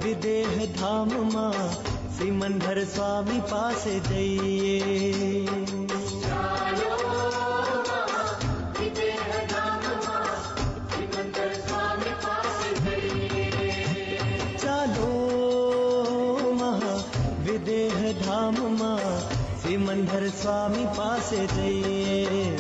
વિદેહ ધામમાં સિમંદર સ્વામી પાસે જઈએ. ચાલો વિદેહ ધામમાં સિમંદર સ્વામી પાસે જઈએ.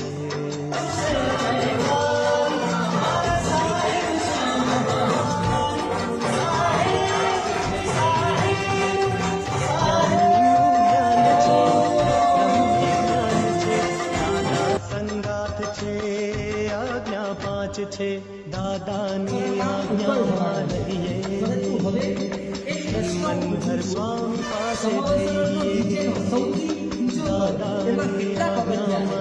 છે દાદાની આજ્ઞામાં રહીએ. સિમંદર સ્વામી પાસે જઈએ. દાદાની આજ્ઞામાં